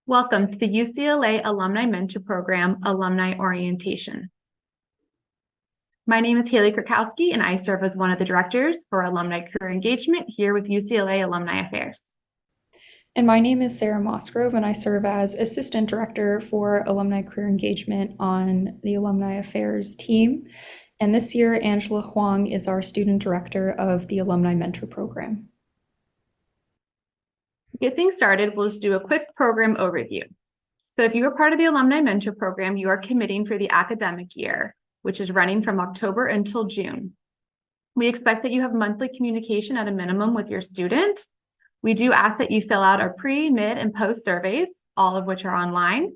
Welcome to the UCLA Alumni Mentor Program Alumni Orientation. My name is Haley Krakowski, and I serve as one of the directors for Alumni Career Engagement here with UCLA Alumni Affairs. And my name is Sarah Mosgrove, and I serve as Assistant Director for Alumni Career Engagement on the Alumni Affairs team. And this year, Angela Huang is our Student Director of the Alumni Mentor Program. To get things started, we'll just do a quick program overview. So if you are part of the Alumni Mentor Program, you are committing for the academic year, which is running from October until June. We expect that you have monthly communication at a minimum with your student. We do ask that you fill out our pre, mid, and post surveys, all of which are online.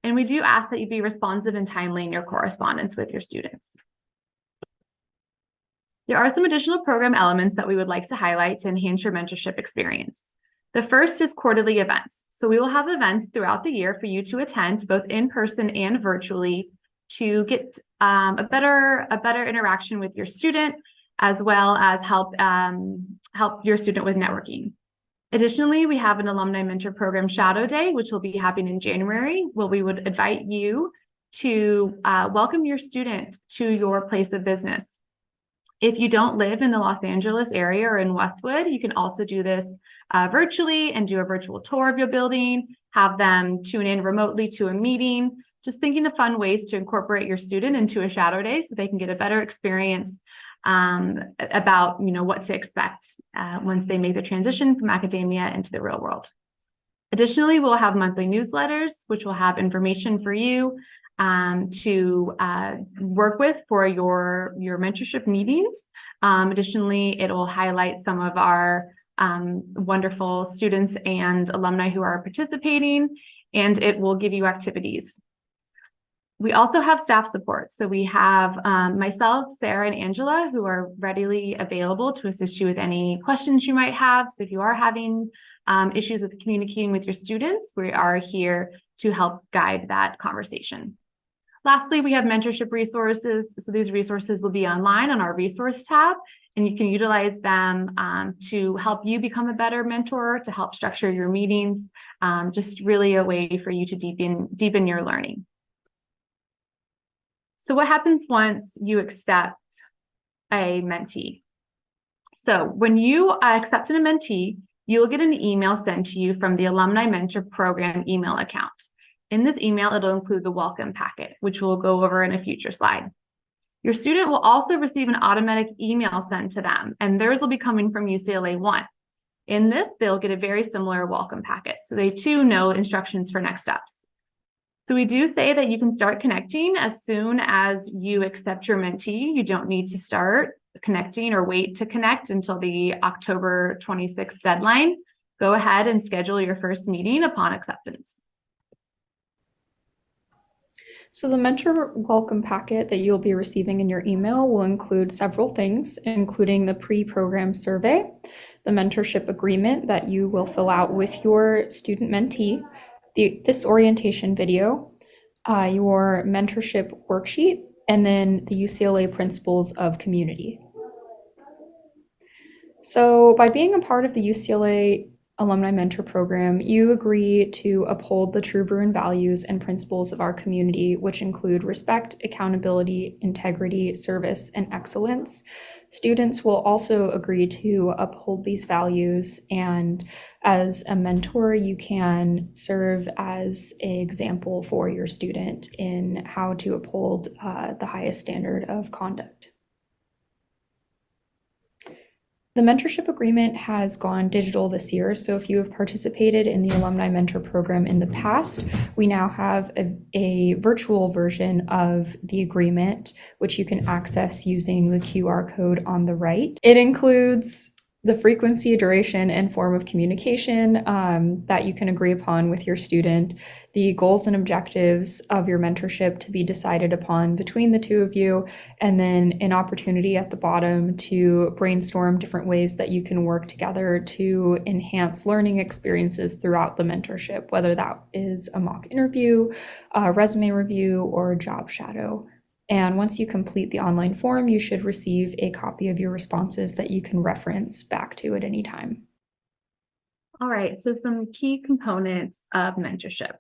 And we do ask that you be responsive and timely in your correspondence with your students. There are some additional program elements that we would like to highlight to enhance your mentorship experience. The first is quarterly events. So we will have events throughout the year for you to attend, both in person and virtually, to get a better interaction with your student, as well as help your student with networking. Additionally, we have an Alumni Mentor Program Shadow Day, which will be happening in January, where we would invite you to welcome your student to your place of business. If you don't live in the Los Angeles area or in Westwood, you can also do this virtually and do a virtual tour of your building, have them tune in remotely to a meeting, just thinking of fun ways to incorporate your student into a shadow day so they can get a better experience about what to expect once they make the transition from academia into the real world. Additionally, we'll have monthly newsletters, which will have information for you to work with for your mentorship meetings. Additionally, it will highlight some of our wonderful students and alumni who are participating, and it will give you activities. We also have staff support. So we have myself, Sarah, and Angela, who are readily available to assist you with any questions you might have. So if you are having issues with communicating with your students, we are here to help guide that conversation. Lastly, we have mentorship resources. So these resources will be online on our resource tab, and you can utilize them to help you become a better mentor, to help structure your meetings, just really a way for you to deepen your learning. So what happens once you accept a mentee? So when you accept a mentee, you'll get an email sent to you from the Alumni Mentor Program email account. In this email, it'll include the welcome packet, which we'll go over in a future slide. Your student will also receive an automatic email sent to them, and theirs will be coming from UCLA One. In this, they'll get a very similar welcome packet, so they too know instructions for next steps. So we do say that you can start connecting as soon as you accept your mentee. You don't need to start connecting or wait to connect until the October 26th deadline. Go ahead and schedule your first meeting upon acceptance. So the mentor welcome packet that you'll be receiving in your email will include several things, including the pre-program survey, the mentorship agreement that you will fill out with your student mentee, this orientation video, your mentorship worksheet, and then the UCLA Principles of Community. So by being a part of the UCLA Alumni Mentor Program, you agree to uphold the true Bruin values and principles of our community, which include respect, accountability, integrity, service, and excellence. Students will also agree to uphold these values, and as a mentor, you can serve as an example for your student in how to uphold the highest standard of conduct. The mentorship agreement has gone digital this year, so if you have participated in the Alumni Mentor Program in the past, we now have a virtual version of the agreement, which you can access using the QR code on the right. It includes the frequency, duration, and form of communication that you can agree upon with your student, the goals and objectives of your mentorship to be decided upon between the two of you, and then an opportunity at the bottom to brainstorm different ways that you can work together to enhance learning experiences throughout the mentorship, whether that is a mock interview, a resume review, or a job shadow. And once you complete the online form, you should receive a copy of your responses that you can reference back to at any time. All right, so some key components of mentorship.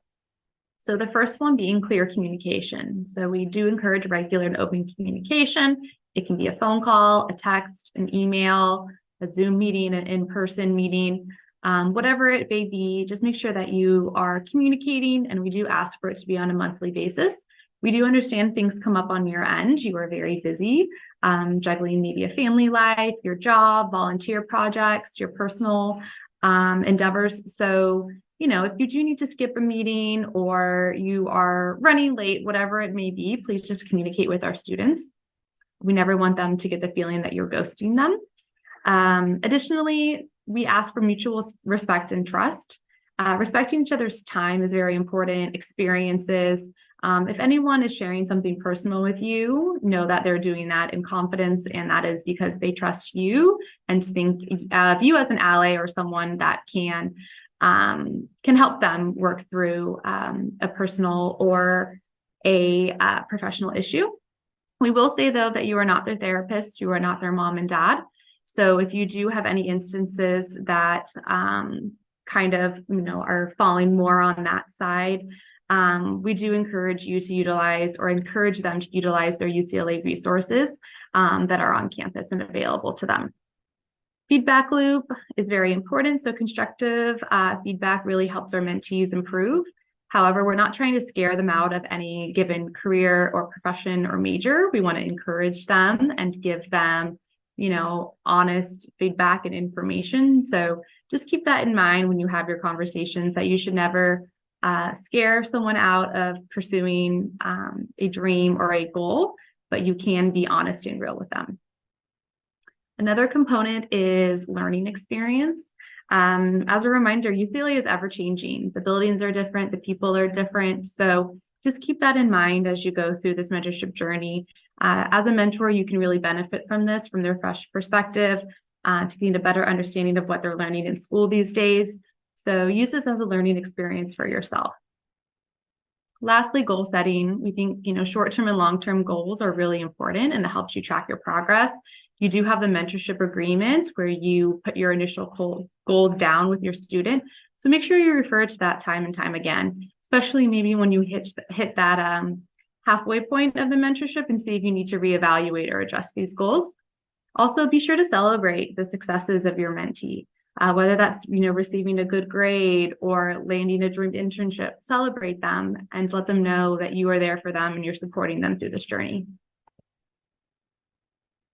So the first one being clear communication. So we do encourage regular and open communication. It can be a phone call, a text, an email, a Zoom meeting, an in-person meeting, whatever it may be. Just make sure that you are communicating, and we do ask for it to be on a monthly basis. We do understand things come up on your end. You are very busy, juggling maybe a family life, your job, volunteer projects, your personal endeavors. So, if you do need to skip a meeting or you are running late, whatever it may be, please just communicate with our students. We never want them to get the feeling that you're ghosting them. Additionally, we ask for mutual respect and trust. Respecting each other's time is very important. Experiences. If anyone is sharing something personal with you, know that they're doing that in confidence, and that is because they trust you and think of you as an ally or someone that can help them work through a personal or a professional issue. We will say, though, that you are not their therapist, you are not their mom and dad. So if you do have any instances that are falling more on that side, we do encourage you to utilize or encourage them to utilize their UCLA resources that are on campus and available to them. Feedback loop is very important. So constructive feedback really helps our mentees improve. However, we're not trying to scare them out of any given career or profession or major. We want to encourage them and give them, honest feedback and information. So just keep that in mind when you have your conversations, that you should never scare someone out of pursuing a dream or a goal, but you can be honest and real with them. Another component is learning experience. As a reminder, UCLA is ever changing. The buildings are different, the people are different. So just keep that in mind as you go through this mentorship journey. As a mentor, you can really benefit from this, from their fresh perspective, to gain a better understanding of what they're learning in school these days. So use this as a learning experience for yourself. Lastly, goal setting. We think, short-term and long-term goals are really important, and it helps you track your progress. You do have the mentorship agreement where you put your initial goals down with your student. So make sure you refer to that time and time again, especially maybe when you hit that halfway point of the mentorship and see if you need to reevaluate or adjust these goals. Also, be sure to celebrate the successes of your mentee, whether that's receiving a good grade or landing a dream internship. Celebrate them and let them know that you are there for them and you're supporting them through this journey.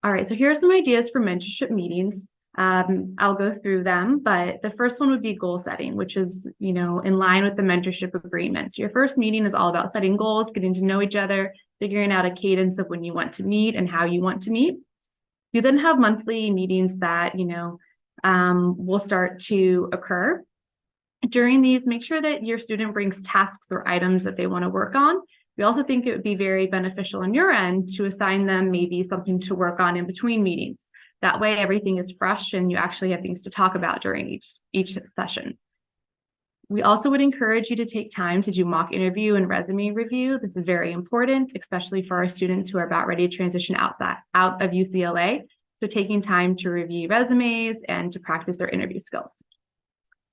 All right, so here are some ideas for mentorship meetings. I'll go through them, but the first one would be goal setting, which is, in line with the mentorship agreement. So your first meeting is all about setting goals, getting to know each other, figuring out a cadence of when you want to meet and how you want to meet. You then have monthly meetings that, will start to occur. During these, make sure that your student brings tasks or items that they want to work on. We also think it would be very beneficial on your end to assign them maybe something to work on in between meetings. That way, everything is fresh and you actually have things to talk about during each session. We also would encourage you to take time to do mock interview and resume review. This is very important, especially for our students who are about ready to transition out of UCLA. So taking time to review resumes and to practice their interview skills.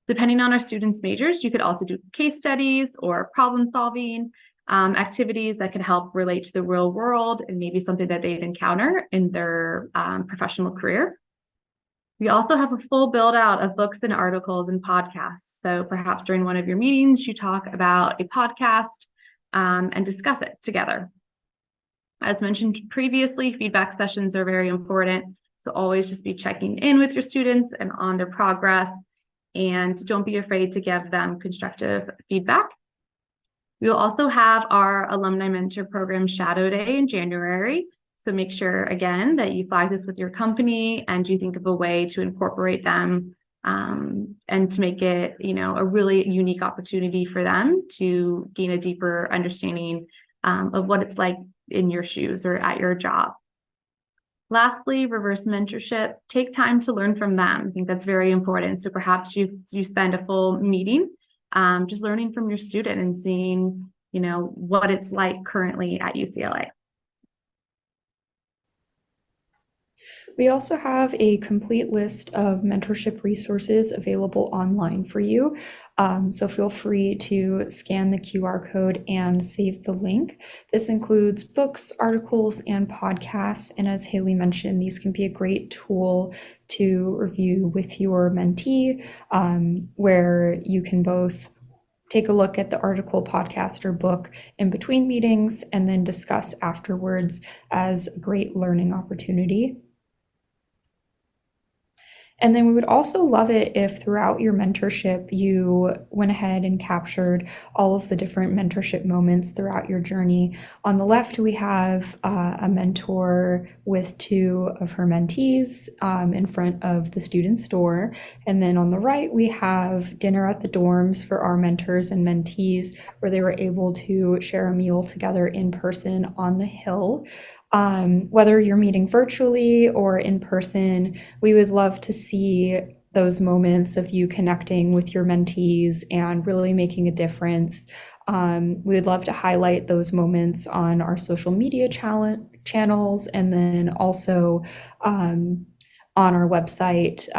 Depending on our students' majors, you could also do case studies or problem solving activities that could help relate to the real world and maybe something that they'd encounter in their professional career. We also have a full build out of books and articles and podcasts. So perhaps during one of your meetings, you talk about a podcast and discuss it together. As mentioned previously, feedback sessions are very important. So always just be checking in with your students and on their progress, and don't be afraid to give them constructive feedback. We will also have our Alumni Mentor Program Shadow Day in January. So make sure, again, that you flag this with your company and you think of a way to incorporate them and to make it, a really unique opportunity for them to gain a deeper understanding of what it's like in your shoes or at your job. Lastly, reverse mentorship. Take time to learn from them. I think that's very important. So perhaps you spend a full meeting just learning from your student and seeing, what it's like currently at UCLA. We also have a complete list of mentorship resources available online for you. So feel free to scan the QR code and save the link. This includes books, articles, and podcasts. And as Haley mentioned, these can be a great tool to review with your mentee, where you can both take a look at the article, podcast, or book in between meetings and then discuss afterwards as a great learning opportunity. And then we would also love it if throughout your mentorship, you went ahead and captured all of the different mentorship moments throughout your journey. On the left, we have a mentor with two of her mentees in front of the student store. And then on the right, we have dinner at the dorms for our mentors and mentees, where they were able to share a meal together in person on the hill. Whether you're meeting virtually or in person, we would love to see those moments of you connecting with your mentees and really making a difference. We would love to highlight those moments on our social media channels, and then also on our website,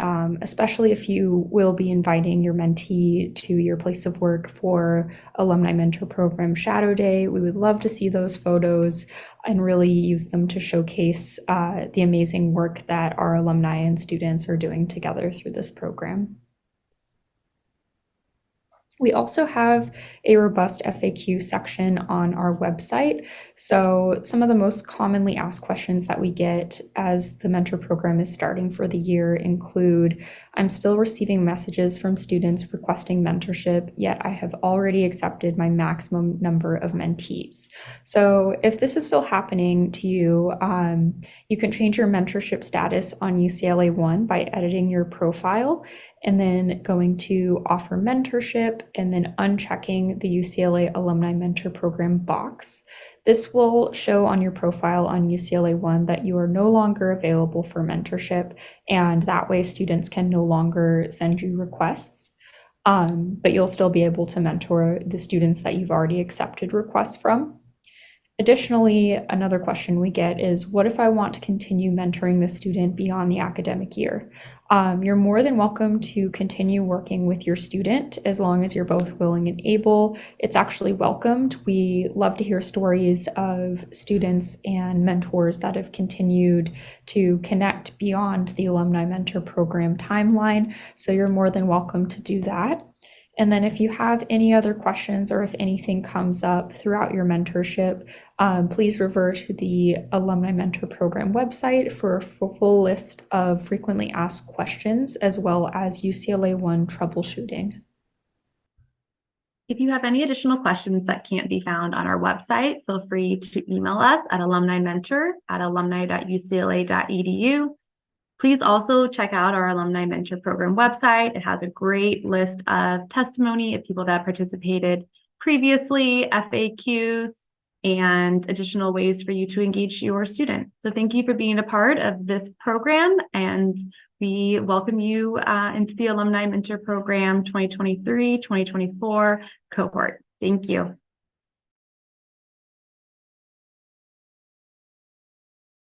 especially if you will be inviting your mentee to your place of work for Alumni Mentor Program Shadow Day. We would love to see those photos and really use them to showcase the amazing work that our alumni and students are doing together through this program. We also have a robust FAQ section on our website. So some of the most commonly asked questions that we get as the mentor program is starting for the year include, I'm still receiving messages from students requesting mentorship, yet I have already accepted my maximum number of mentees. So if this is still happening to you, you can change your mentorship status on UCLA One by editing your profile and then going to offer mentorship and then unchecking the UCLA Alumni Mentor Program box. This will show on your profile on UCLA One that you are no longer available for mentorship, and that way students can no longer send you requests. But you'll still be able to mentor the students that you've already accepted requests from. Additionally, another question we get is, what if I want to continue mentoring the student beyond the academic year? You're more than welcome to continue working with your student as long as you're both willing and able. It's actually welcomed. We love to hear stories of students and mentors that have continued to connect beyond the Alumni Mentor Program timeline. So you're more than welcome to do that. And then if you have any other questions or if anything comes up throughout your mentorship, please refer to the Alumni Mentor Program website for a full list of frequently asked questions, as well as UCLA One troubleshooting. If you have any additional questions that can't be found on our website, feel free to email us at alumnimentor@alumni.ucla.edu. Please also check out our Alumni Mentor Program website. It has a great list of testimony of people that participated previously, FAQs, and additional ways for you to engage your student. So thank you for being a part of this program, and we welcome you into the Alumni Mentor Program 2023-2024 cohort. Thank you.